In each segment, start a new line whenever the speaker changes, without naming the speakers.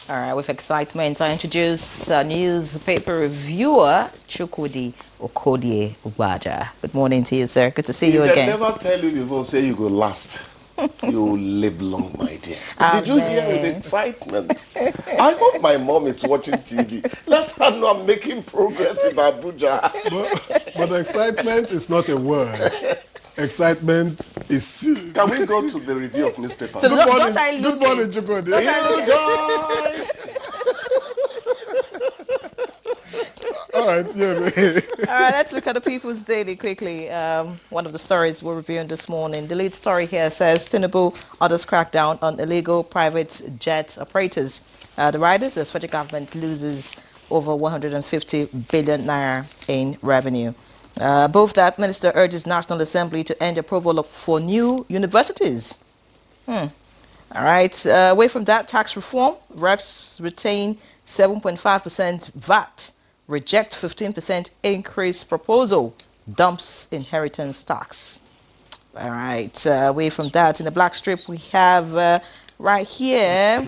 All right, with excitement, I introduce newspaper reviewer Chukwudi Okodie Ubaja. Good morning to you, sir. Good to see you
If they
again.
never tell you before, say you go last. You will live long, my dear. Did you hear with
Amen.
excitement? I hope my mom is watching TV. Let her know I'm making progress in Abuja.
But excitement is not a word. Excitement is.
Can we go to the review of newspapers?
So
Good morning,
don't I
good
look
morning,
it?
Chukudi.
Don't I look
You
it?
die.
All right, yeah.
All right, let's look at the People's Daily quickly. One of the stories we're reviewing this morning. The lead story here says Tinubu orders crackdown on illegal private jet operators. The riders, as federal government loses over 150 billion naira in revenue. Above that, Minister urges National Assembly to end approval for new universities. All right, away from that, tax reform, reps retain 7.5% VAT, reject 15% increase proposal, dumps inheritance tax. All right, away from that, in the black strip, we have right here,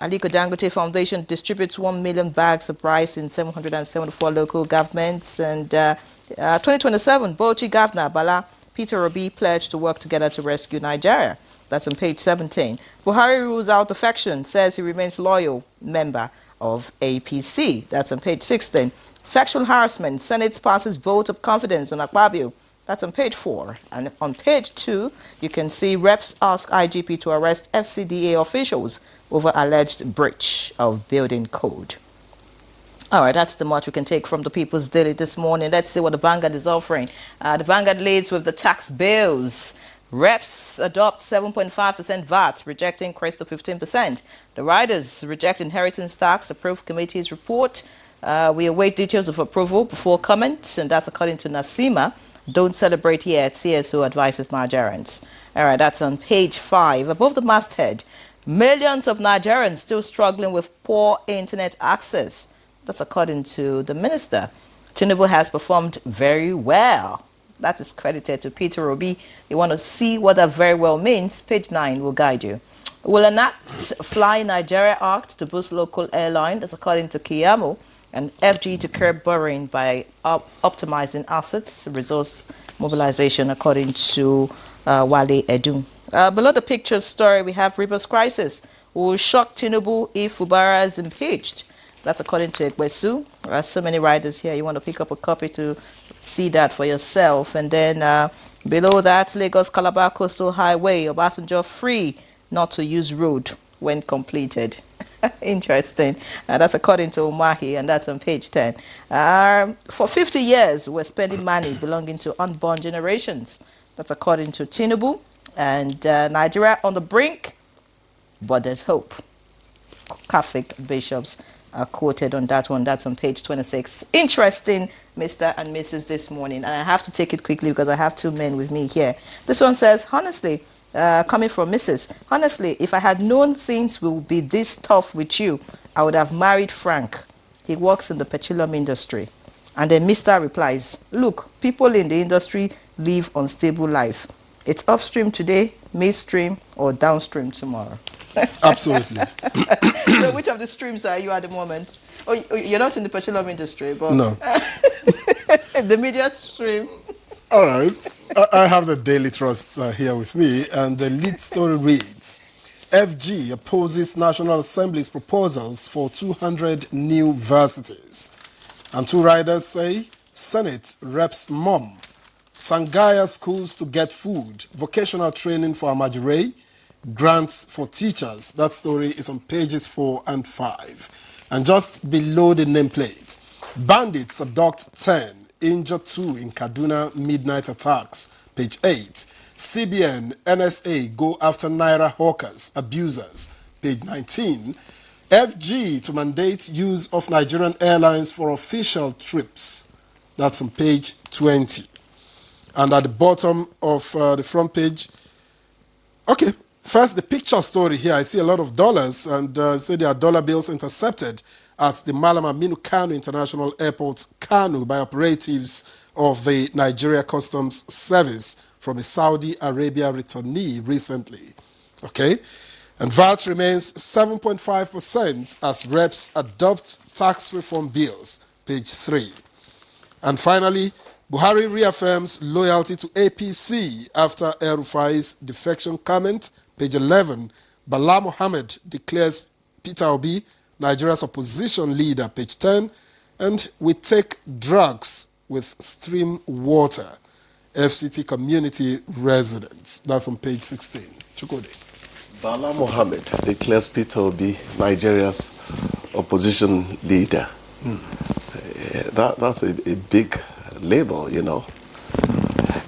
Aliko Dangote Foundation distributes 1 million bags of rice in 774 local governments. And 2027, Bauchi Governor Bala Peter Obi pledged to work together to rescue Nigeria. That's on page 17. Buhari rules out defection, says he remains loyal member of APC. That's on page 16. Sexual harassment, Senate passes vote of confidence on Akpabio. That's on page 4. And on page 2, you can see reps ask IGP to arrest FCDA officials over alleged breach of building code. All right, that's the much we can take from the People's Daily this morning. Let's see what the Vanguard is offering. The Vanguard leads with the tax bills. Reps adopt 7.5% VAT, rejecting increase to 15%. The riders reject inheritance tax, approved committee's report. We await details of approval before comment, and that's according to Nasima. Don't celebrate yet, CSO advises Nigerians. All right, that's on page 5. Above the masthead, millions of Nigerians still struggling with poor internet access. That's according to the minister. Tinubu has performed very well. That is credited to Peter Obi. You want to see what that very well means? Page 9 will guide you. Will enact Fly Nigeria Act to boost local airline. That's according to Kiyamu. And FG to curb borrowing by optimizing assets, resource mobilization, according to Wale Edun. Below the picture story, we have Rivers crisis. Will shock Tinubu if Fubara is impeached. That's according to Ekwesu. There are so many riders here. You want to pick up a copy to see that for yourself. And then below that, Lagos Calabar Coastal Highway, Obasanjo free not to use road when completed. Interesting. That's according to Umahi, and that's on page 10. For 50 years, we're spending money belonging to unborn generations. That's according to Tinubu. And Nigeria on the brink, but there's hope. Catholic bishops are quoted on that one. That's on page 26. Interesting, Mr. and Mrs. this morning. And I have to take it quickly because I have two men with me here. This one says, honestly, coming from Mrs. Honestly, if I had known things would be this tough with you, I would have married Frank. He works in the petroleum industry. And then Mr. replies, look, people in the industry live unstable life. It's upstream today, midstream, or downstream tomorrow.
Absolutely.
So which of the streams are you at the moment? Oh, you're not in the petroleum industry, but
No.
the media stream.
All right. I have the Daily Trust here with me, and the lead story reads, FG opposes National Assembly's proposals for 200 new varsities. And two riders say, Senate reps mom. Sangaya schools to get food. Vocational training for Amajire. Grants for teachers. That story is on pages 4 and 5. And just below the nameplate, bandits abduct 10, injure 2 in Kaduna midnight attacks. Page 8. CBN, NSA go after Naira hawkers, abusers. Page 19. FG to mandate use of Nigerian airlines for official trips. That's on page 20. And at the bottom of the front page, okay, first the picture story here. I see a lot of dollars, and say there are dollar bills intercepted at the Malam Aminu Kano International Airport, Kano, by operatives of the Nigeria Customs Service from a Saudi Arabia returnee recently. Okay, And VAT remains 7.5% as reps adopt tax reform bills, page 3. And finally, Buhari reaffirms loyalty to APC after El Rufai's defection comment, page 11. Bala Mohammed declares Peter Obi Nigeria's opposition leader, page 10. And we take drugs with stream water, FCT community residents. That's on page 16. Chukode.
Bala Mohammed declares Peter Obi Nigeria's opposition leader. That's a big label, you know.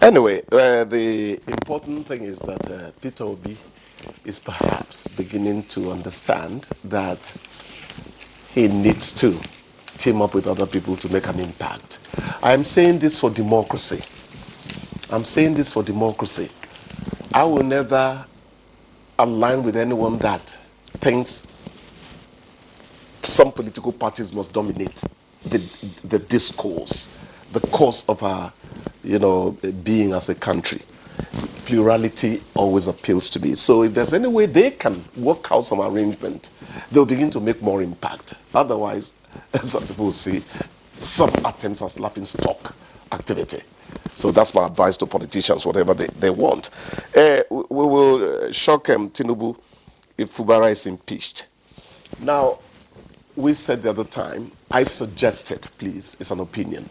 Anyway, the important thing is that Peter Obi is perhaps beginning to understand that he needs to team up with other people to make an impact. I'm saying this for democracy. I'm saying this for democracy. I will never align with anyone that thinks some political parties must dominate the discourse, the course of our, being as a country. Plurality always appeals to me. So if there's any way they can work out some arrangement, they'll begin to make more impact. Otherwise, some people will see some attempts as laughing stock activity. So that's my advice to politicians, whatever they want. We will shock Tinubu if Fubara is impeached. Now, we said the other time, I suggested, please, it's an opinion,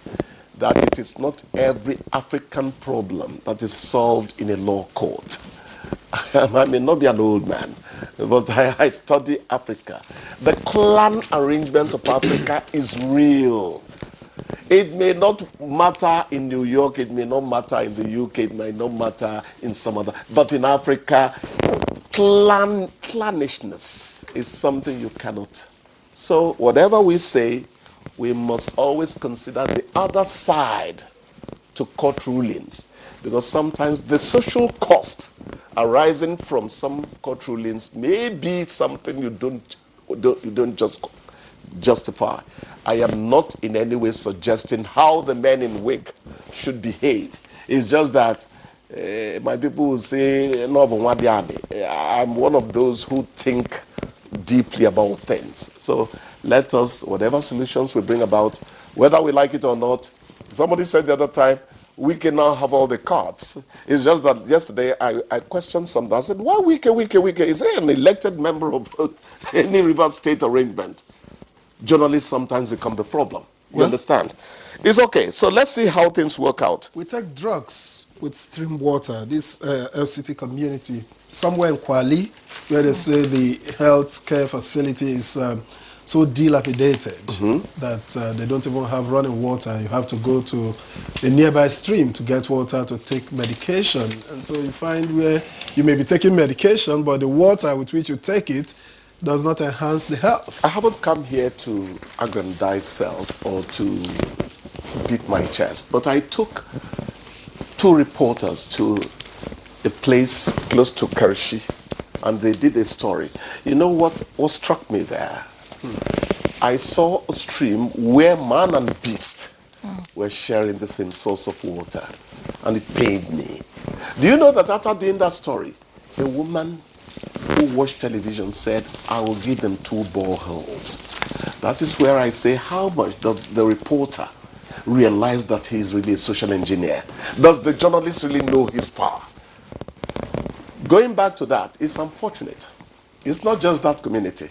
that it is not every African problem that is solved in a law court. I may not be an old man, but I study Africa. The clan arrangement of Africa is real. It may not matter in New York, it may not matter in the UK, it might not matter in some other, but in Africa, clannishness is something you cannot. So whatever we say, we must always consider the other side to court rulings, because sometimes the social cost arising from some court rulings may be something you don't just justify. I am not in any way suggesting how the men in wig should behave. It's just that my people will say, no, I'm one of those who think deeply about things. So let us, whatever solutions we bring about, whether we like it or not, somebody said the other time, we can now have all the cards. It's just that yesterday I questioned something. I said, why Wike? Is there an elected member of any River State arrangement? Journalists sometimes become the problem. You understand? It's okay. So let's see how things work out.
We take drugs with stream water. This FCT community, somewhere in Kwali, where they say the health care facility is so dilapidated that they don't even have running water. You have to go to a nearby stream to get water to take medication. And so you find where you may be taking medication, but the water with which you take it does not enhance the health.
I haven't come here to aggrandize self or to beat my chest, but I took two reporters to a place close to Kershi, and they did a story. You know what struck me there? I saw a stream where man and beast were sharing the same source of water, and it pained me. Do you know that after doing that story, a woman who watched television said, I will give them 2 boreholes. That is where I say, how much does the reporter realize that he is really a social engineer? Does the journalist really know his power? Going back to that, it's unfortunate. It's not just that community.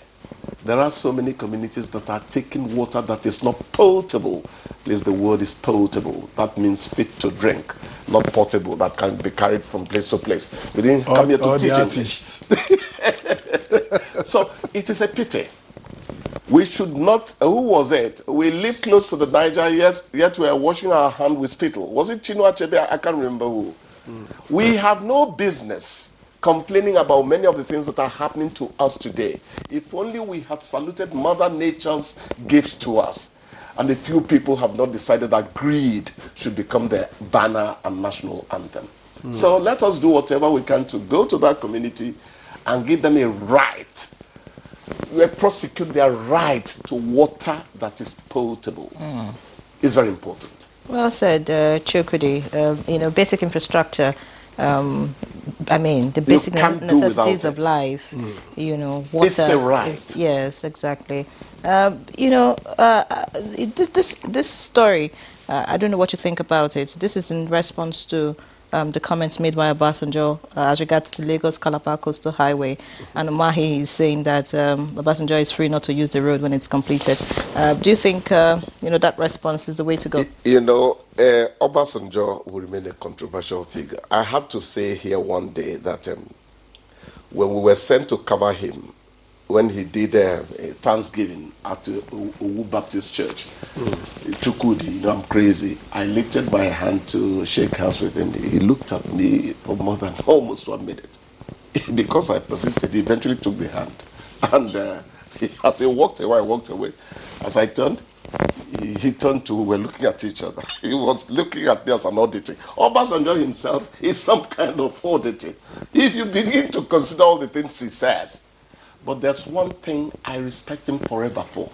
There are so many communities that are taking water that is not potable. Please, the word is potable. That means fit to drink, not portable, that can be carried from place to place. We didn't come here to teach English. So it is a pity. We should not, who was it? We live close to the Niger, yet we are washing our hands with spittle. Was it Chinua Achebe? I can't remember who. We have no business complaining about many of the things that are happening to us today. If only we had saluted Mother Nature's gifts to us. And a few people have not decided that greed should become their banner and national anthem. So let us do whatever we can to go to that community and give them a right. We prosecute their right to water that is potable. It's very important.
Well said, Chukwudi. Basic infrastructure I mean, the basic
can't do
necessities
without
of
it.
life. You know, water.
It's a right.
Yes, exactly. You know, this story. I don't know what you think about it. This is in response to the comments made by Obasanjo as regards to the Lagos-Calabar Coastal Highway. And Mahi is saying that Obasanjo is free not to use the road when it's completed. Do you think, you know, that response is the way to go?
You know, Obasanjo will remain a controversial figure. I have to say here one day that when we were sent to cover him, when he did a Thanksgiving at the Owu Baptist Church, Chukudi, you know, I'm crazy. I lifted my hand to shake hands with him. He looked at me for more than almost 1 minute. Because I persisted, he eventually took the hand. And as he walked away, I walked away. As I turned, he turned to, we were looking at each other. He was looking at me as an oddity. Obasanjo himself is some kind of oddity. If you begin to consider all the things he says, but there's one thing I respect him forever for.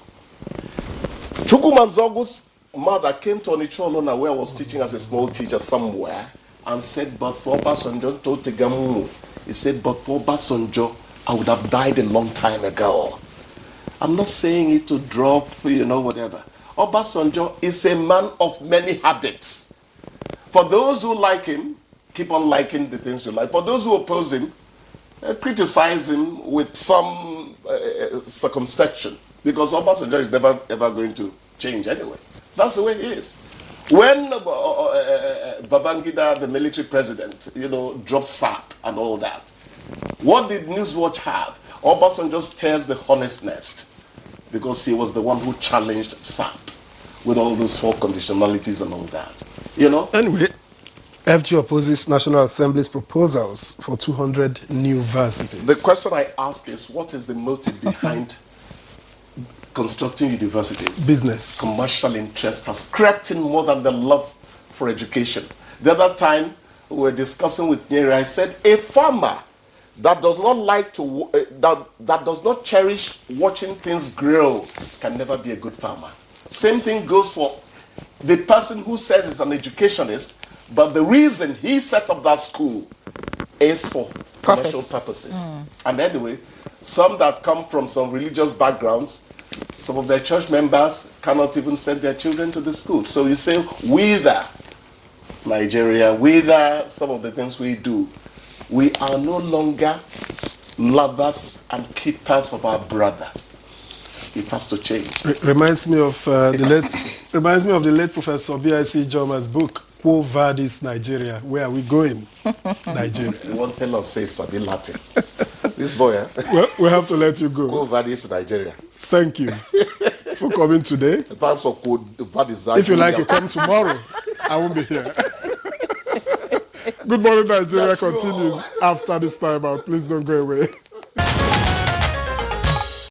Chukwumanzogu's mother came to Onitsha where I was teaching as a small teacher somewhere and said, but for Obasanjo, Totegamu, he said, but for Obasanjo, I would have died a long time ago. I'm not saying it to drop, you know, whatever. Obasanjo is a man of many habits. For those who like him, keep on liking the things you like. For those who oppose him, criticize him with some circumspection, because Obasanjo is never ever going to change anyway. That's the way he is. When Babangida, the military president, you know, dropped SAP and all that, what did Newswatch have? Obasanjo tears the honest nest, because he was the one who challenged SAP with all those 4 conditionalities and all that. You know.
Anyway, FG opposes National Assembly's proposals for 200 new varsities.
The question I ask is, what is the motive behind constructing universities?
Business.
Commercial interest has crept in more than the love for education. The other time we were discussing with Nyeri, I said, a farmer that does not like to, that does not cherish watching things grow can never be a good farmer. Same thing goes for the person who says he's an educationist, but the reason he set up that school is for commercial purposes. And anyway, some that come from some religious backgrounds, some of their church members cannot even send their children to the school. So you say, whether Nigeria, whether some of the things we do, we are no longer lovers and keepers of our brother. It has to change.
Reminds me of the late Professor B.I.C. Joma's book, Quo Vadis Nigeria? Where are we going? Nigeria.
You won't tell us, say Sabi Latin. This boy, eh?
Well, we have to let you go.
Quo Vadis Nigeria.
Thank you for coming today.
Thanks for Quo Vadis.
If you like, you come tomorrow. I won't be here. Good Morning Nigeria continues after this time out. Please don't go away.